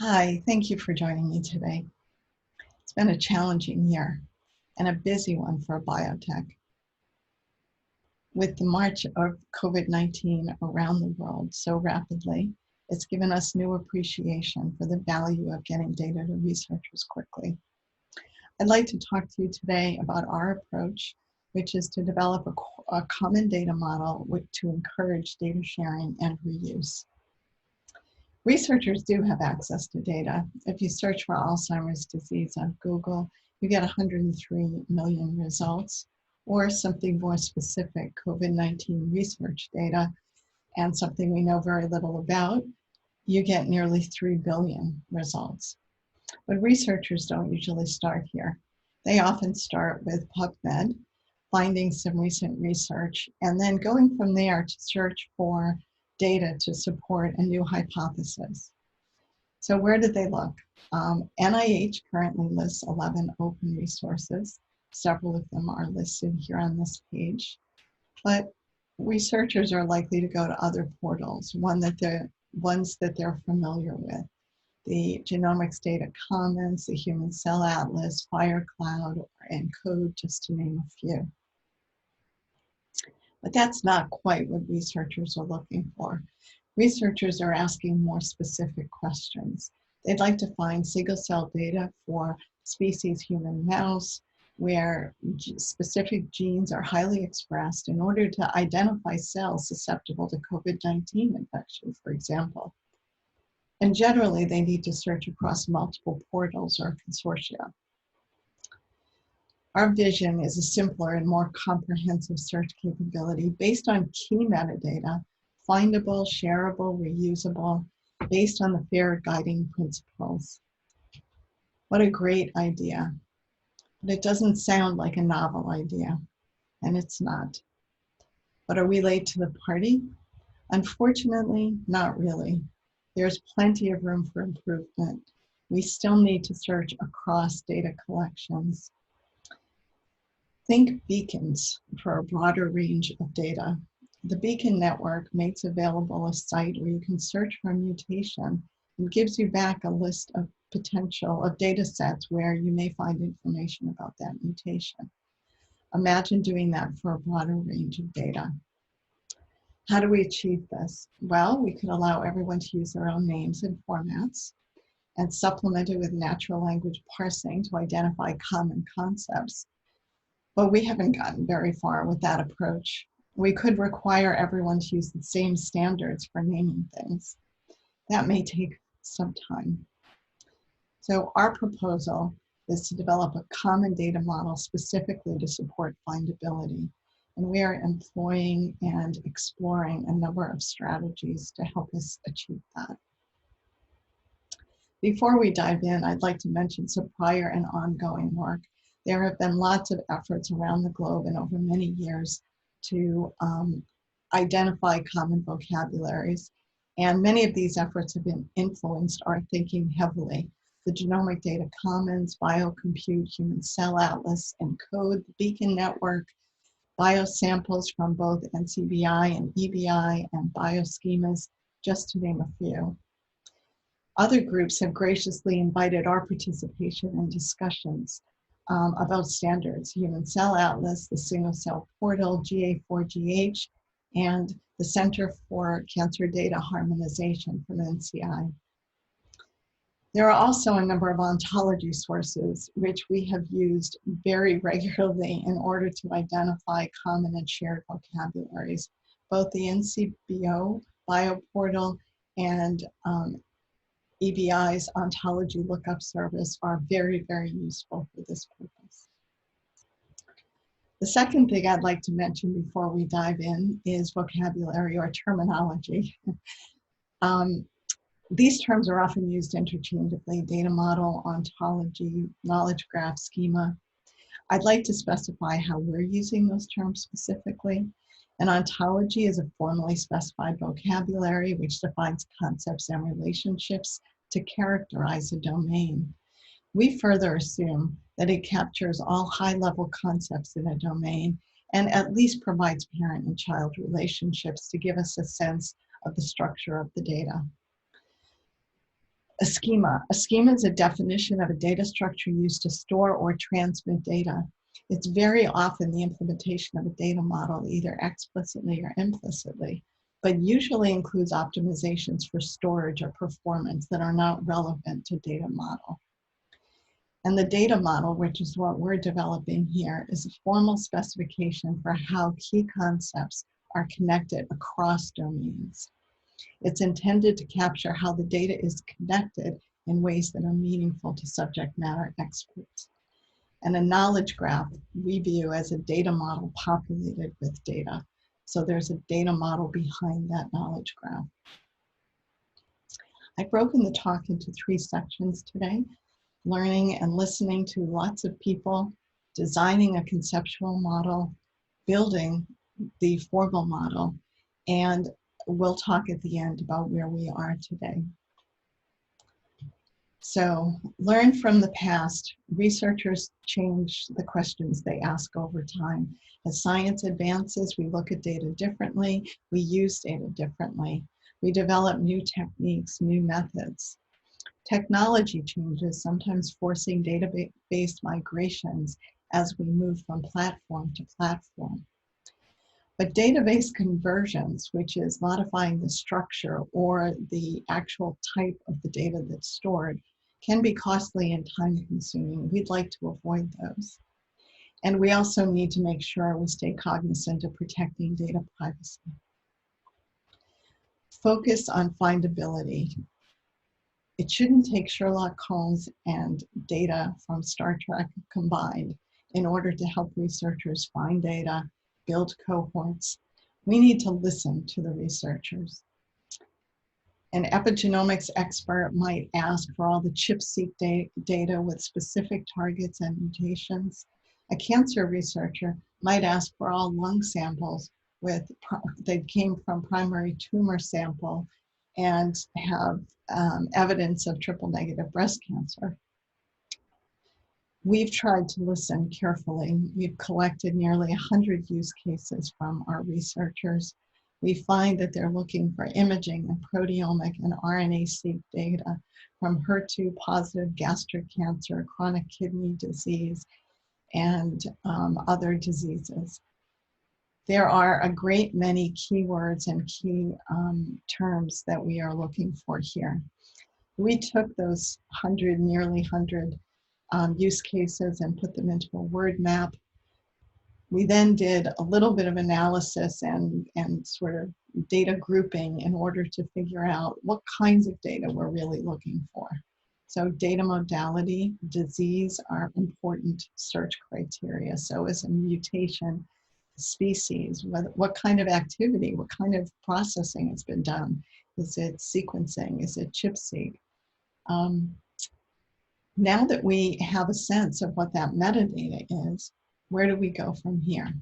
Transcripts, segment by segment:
Hi, thank you for joining me today. It's been a challenging year and a busy one for biotech. With the march of COVID-19 around the world so rapidly, it's given us new appreciation for the value of getting data to researchers quickly. I'd like to talk to you today about our approach, which is to develop a common data model to encourage data sharing and reuse. Researchers do have access to data. If you search for Alzheimer's disease on Google, you get 103 million results, or something more specific, COVID-19 research data, and something we know very little about, you get nearly 3 billion results. But researchers don't usually start here. They often start with PubMed, finding some recent research, and then going from there to search for data to support a new hypothesis. So where did they look? NIH currently lists 11 open resources. Several of them are listed here on this page, but researchers are likely to go to other portals, ones that they're familiar with. The Genomics Data Commons, the Human Cell Atlas, FireCloud, or ENCODE, just to name a few. But that's not quite what researchers are looking for. Researchers are asking more specific questions. They'd like to find single-cell data for species human mouse, where specific genes are highly expressed in order to identify cells susceptible to COVID-19 infection, for example. And generally, they need to search across multiple portals or consortia. Our vision is a simpler and more comprehensive search capability based on key metadata, findable, shareable, reusable, based on the FAIR guiding principles. What a great idea. But it doesn't sound like a novel idea, and it's not. But are we late to the party? Unfortunately, not really. There's plenty of room for improvement. We still need to search across data collections. Think beacons for a broader range of data. The Beacon Network makes available a site where you can search for a mutation and gives you back a list of data sets where you may find information about that mutation. Imagine doing that for a broader range of data. How do we achieve this? Well, we could allow everyone to use their own names and formats and supplement it with natural language parsing to identify common concepts. But we haven't gotten very far with that approach. We could require everyone to use the same standards for naming things. That may take some time. So our proposal is to develop a common data model specifically to support findability. And we are employing and exploring a number of strategies to help us achieve that. Before we dive in, I'd like to mention some prior and ongoing work. There have been lots of efforts around the globe and over many years to identify common vocabularies. And many of these efforts have been influenced our thinking heavily. The Genomic Data Commons, BioCompute, Human Cell Atlas, ENCODE, the Beacon Network, BioSamples from both NCBI and EBI, and bioschemas, just to name a few. Other groups have graciously invited our participation in discussions about standards, Human Cell Atlas, the Single Cell Portal, GA4GH, and the Center for Cancer Data Harmonization from NCI. There are also a number of ontology sources which we have used very regularly in order to identify common and shared vocabularies. Both the NCBO bioportal and EBI's ontology lookup service are very, very useful for this purpose. The second thing I'd like to mention before we dive in is vocabulary or terminology. These terms are often used interchangeably: data model, ontology, knowledge graph, schema. I'd like to specify how we're using those terms specifically. An ontology is a formally specified vocabulary which defines concepts and relationships to characterize a domain. We further assume that it captures all high-level concepts in a domain and at least provides parent and child relationships to give us a sense of the structure of the data. A schema. A schema is a definition of a data structure used to store or transmit data. It's very often the implementation of a data model, either explicitly or implicitly, but usually includes optimizations for storage or performance that are not relevant to data model. And the data model, which is what we're developing here, is a formal specification for how key concepts are connected across domains. It's intended to capture how the data is connected in ways that are meaningful to subject matter experts. And a knowledge graph we view as a data model populated with data. So there's a data model behind that knowledge graph. I've broken the talk into 3 sections today: learning and listening to lots of people, designing a conceptual model, building the formal model, and we'll talk at the end about where we are today. So, learn from the past. Researchers change the questions they ask over time. As science advances, we look at data differently, we use data differently, we develop new techniques, new methods. Technology changes, sometimes forcing database migrations as we move from platform to platform. But database conversions, which is modifying the structure or the actual type of the data that's stored, can be costly and time-consuming. We'd like to avoid those. And we also need to make sure we stay cognizant of protecting data privacy. Focus on findability. It shouldn't take Sherlock Holmes and data from Star Trek combined in order to help researchers find data, build cohorts. We need to listen to the researchers. An epigenomics expert might ask for all the ChIP-seq data with specific targets and mutations. A cancer researcher might ask for all lung samples that came from primary tumor sample and have evidence of triple-negative breast cancer. We've tried to listen carefully. We've collected nearly 100 use cases from our researchers. We find that they're looking for imaging and proteomic and RNA-seq data from HER2-positive gastric cancer, chronic kidney disease, and other diseases. There are a great many keywords and key terms that we are looking for here. We took those nearly 100 use cases and put them into a word map. We then did a little bit of analysis and sort of data grouping in order to figure out what kinds of data we're really looking for. So data modality, disease are important search criteria. So is a mutation, species, what kind of activity, what kind of processing has been done? Is it sequencing? Is it ChIP-seq? Now that we have a sense of what that metadata is, where do we go from here?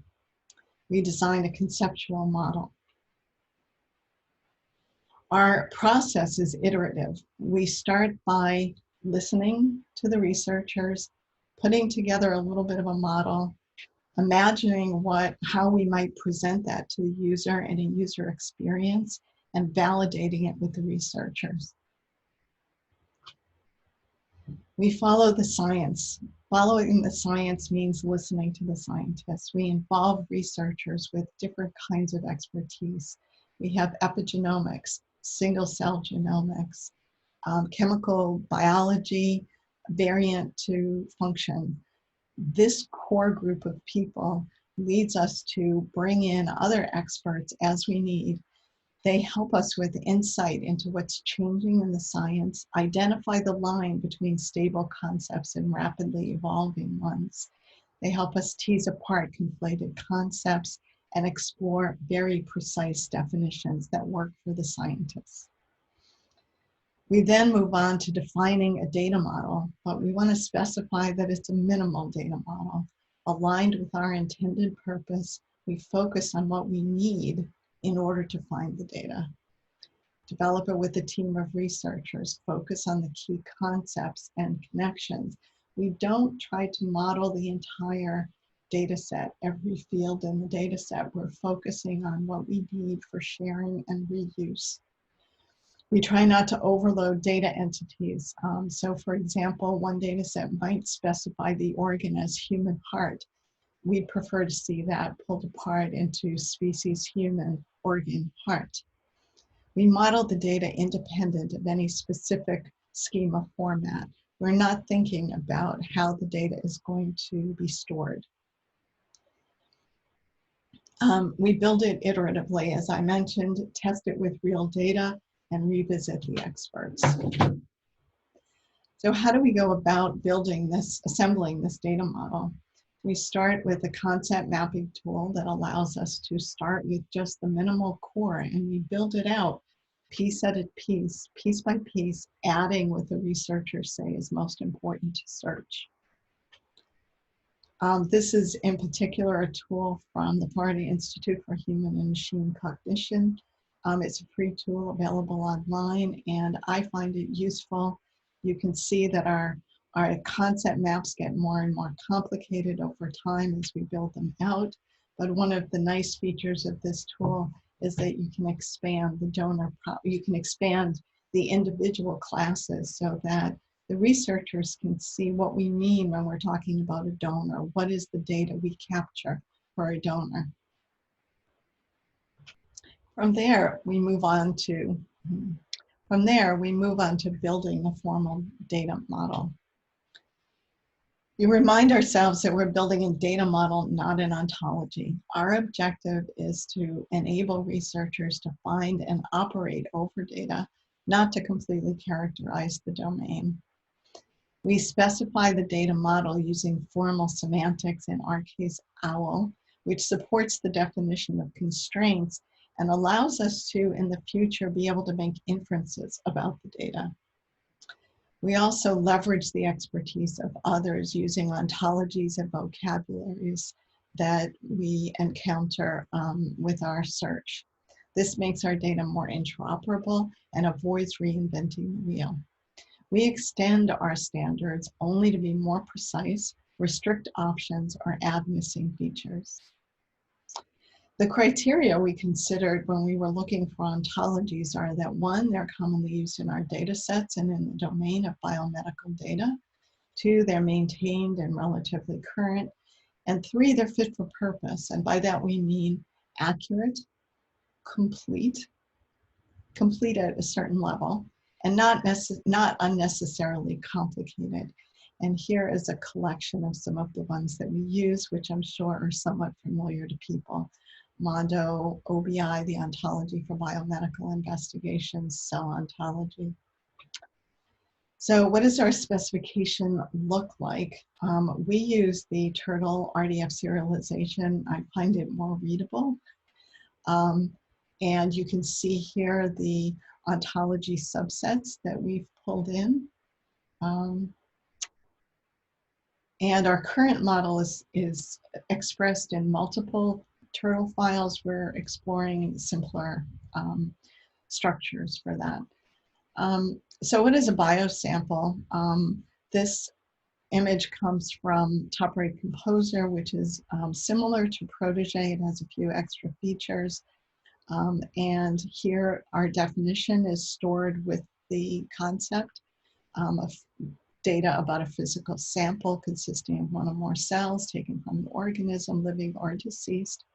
We design a conceptual model. Our process is iterative. We start by listening to the researchers, putting together a little bit of a model, imagining how we might present that to the user and a user experience, and validating it with the researchers. We follow the science. Following the science means listening to the scientists. We involve researchers with different kinds of expertise. We have epigenomics, single-cell genomics, chemical biology, variant to function. This core group of people leads us to bring in other experts as we need. They help us with insight into what's changing in the science, identify the line between stable concepts and rapidly evolving ones. They help us tease apart conflated concepts and explore very precise definitions that work for the scientists. We then move on to defining a data model, but we want to specify that it's a minimal data model. Aligned with our intended purpose, we focus on what we need in order to find the data. Develop it with a team of researchers, focus on the key concepts and connections. We don't try to model the entire data set, every field in the data set. We're focusing on what we need for sharing and reuse. We try not to overload data entities. So for example, one data set might specify the organ as human heart. We'd prefer to see that pulled apart into species human organ heart. We model the data independent of any specific schema format. We're not thinking about how the data is going to be stored. We build it iteratively, as I mentioned, test it with real data, and revisit the experts. So how do we go about building this, assembling this data model? We start with a concept mapping tool that allows us to start with just the minimal core, and we build it out piece at a piece by piece, adding what the researchers say is most important to search. This is in particular a tool from the Florida Institute for Human and Machine Cognition. It's a free tool available online, and I find it useful. You can see that our concept maps get more and more complicated over time as we build them out. But one of the nice features of this tool is that you can expand the donor, you can expand the individual classes so that the researchers can see what we mean when we're talking about a donor. What is the data we capture for a donor? From there, we move on to building a formal data model. You remind ourselves that we're building a data model, not an ontology. Our objective is to enable researchers to find and operate over data, not to completely characterize the domain. We specify the data model using formal semantics, in our case, OWL, which supports the definition of constraints and allows us to, in the future, be able to make inferences about the data. We also leverage the expertise of others using ontologies and vocabularies that we encounter with our search. This makes our data more interoperable and avoids reinventing the wheel. We extend our standards only to be more precise, restrict options, or add missing features. The criteria we considered when we were looking for ontologies are that 1, they're commonly used in our data sets and in the domain of biomedical data. 2, they're maintained and relatively current. And 3, they're fit for purpose. And by that we mean accurate, complete at a certain level, and not unnecessarily complicated. And here is a collection of some of the ones that we use, which I'm sure are somewhat familiar to people. Mondo, OBI, the ontology for biomedical investigations, cell ontology. So what does our specification look like? We use the Turtle RDF serialization. I find it more readable. And you can see here the ontology subsets that we've pulled in. And our current model is expressed in multiple Turtle files. We're exploring simpler structures for that. So what is a biosample? This image comes from Top Rate Composer, which is similar to Protege. It has a few extra features. And here our definition is stored with the concept of data about a physical sample consisting of 1 or more cells taken from an organism, living or deceased.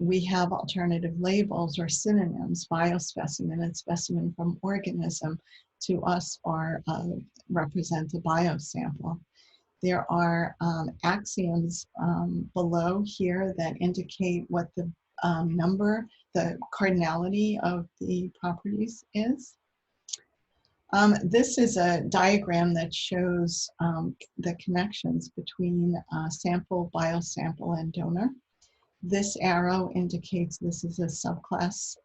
We have alternative labels or synonyms. Biospecimen and specimen from organism to us are represent a biosample. There are axioms below here that indicate what the the cardinality of the properties is. This is a diagram that shows the connections between sample, biosample, and donor. This arrow indicates this is a subclass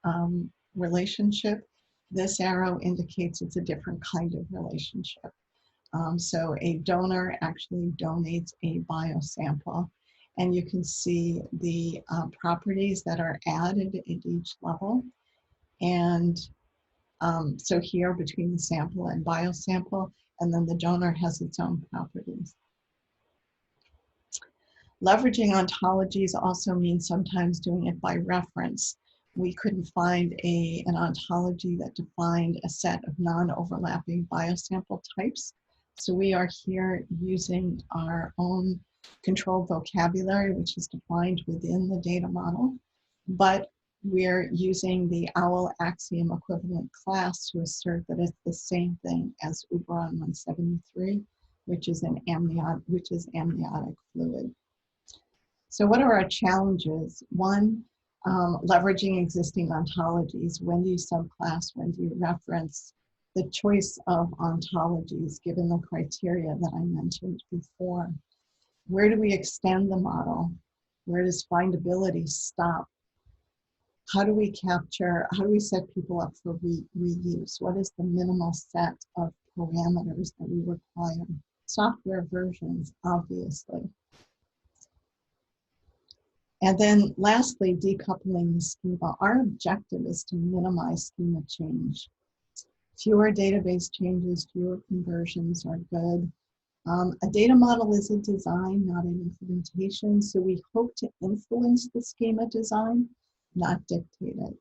relationship. This arrow indicates it's a different kind of relationship. So a donor actually donates a biosample, and you can see the properties that are added at each level. And so here between the sample and biosample, and then the donor has its own properties. Leveraging ontologies also means sometimes doing it by reference. we couldn't find an ontology that defined a set of non-overlapping biosample types. So we are here using our own controlled vocabulary, which is defined within the data model, but we're using the OWL axiom equivalent class to assert that it's the same thing as Uberon 173, which is amniotic fluid. So what are our challenges? One, leveraging existing ontologies. When do you subclass? When do you reference? The choice of ontologies, given the criteria that I mentioned before. Where do we extend the model? Where does findability stop? How do we set people up for reuse? What is the minimal set of parameters that we require? Software versions, obviously. And then lastly, decoupling the schema. Our objective is to minimize schema change. Fewer database changes, fewer conversions are good. A data model is a design, not an implementation, so we hope to influence the schema design, not dictate it.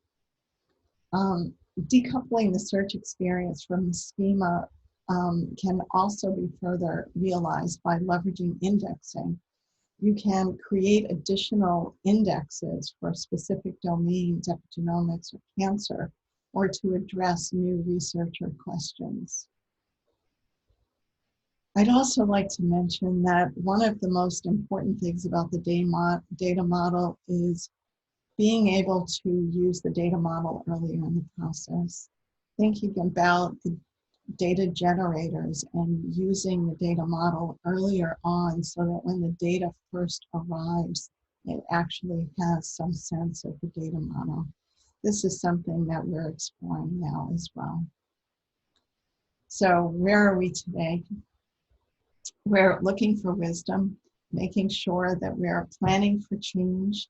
Decoupling the search experience from the schema can also be further realized by leveraging indexing. You can create additional indexes for specific domains, epigenomics or cancer, or to address new researcher questions. I'd also like to mention that one of the most important things about the data model is being able to use the data model earlier in the process. Thinking about the data generators and using the data model earlier on so that when the data first arrives, it actually has some sense of the data model. This is something that we're exploring now as well. So where are we today? We're looking for wisdom, making sure that we're planning for change,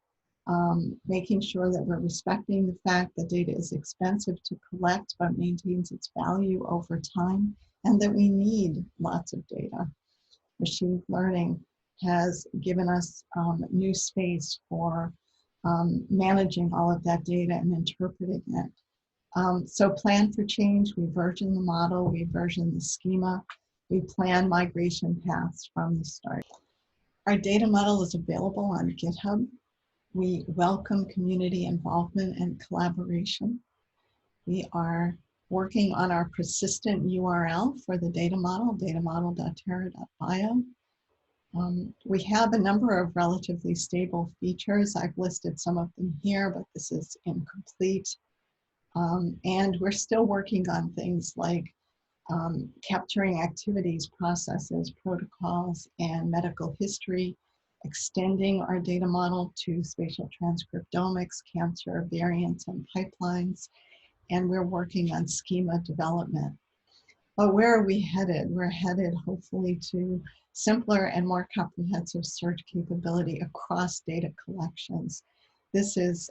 making sure that we're respecting the fact that data is expensive to collect but maintains its value over time, and that we need lots of data. Machine learning has given us new space for managing all of that data and interpreting it. So plan for change, we version the model, we version the schema, we plan migration paths from the start. Our data model is available on GitHub. We welcome community involvement and collaboration. We are working on our persistent URL for the data model, datamodel.terra.bio. We have a number of relatively stable features. I've listed some of them here, but this is incomplete. And we're still working on things like capturing activities, processes, protocols, and medical history, extending our data model to spatial transcriptomics, cancer variants, and pipelines, and we're working on schema development. But where are we headed? We're headed hopefully to simpler and more comprehensive search capability across data collections. This is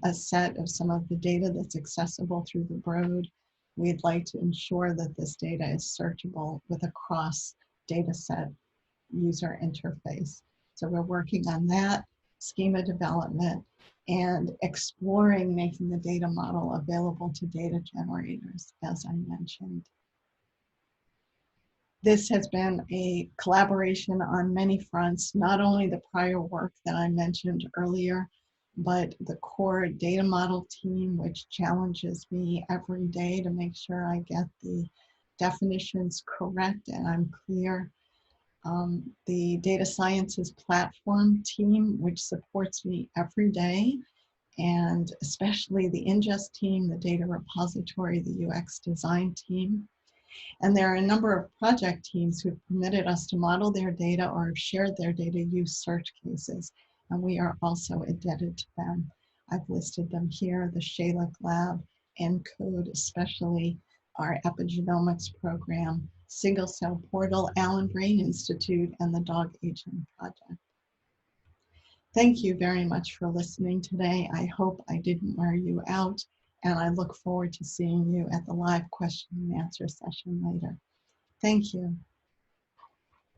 a set of some of the data that's accessible through the Broad. We'd like to ensure that this data is searchable with a cross data set user interface. So we're working on that, schema development, and exploring making the data model available to data generators, as I mentioned. This has been a collaboration on many fronts, not only the prior work that I mentioned earlier, but the core data model team, which challenges me every day to make sure I get the definitions correct and I'm clear. The data sciences platform team, which supports me every day, and especially the ingest team, the data repository, the UX design team. And there are a number of project teams who've permitted us to model their data or have shared their data use search cases, and we are also indebted to them. I've listed them here, the Shalek Lab, ENCODE, especially our epigenomics program, Single Cell Portal, Allen Brain Institute, and the Dog Aging Project. Thank you very much for listening today. I hope I didn't wear you out, and I look forward to seeing you at the live question and answer session later. Thank you.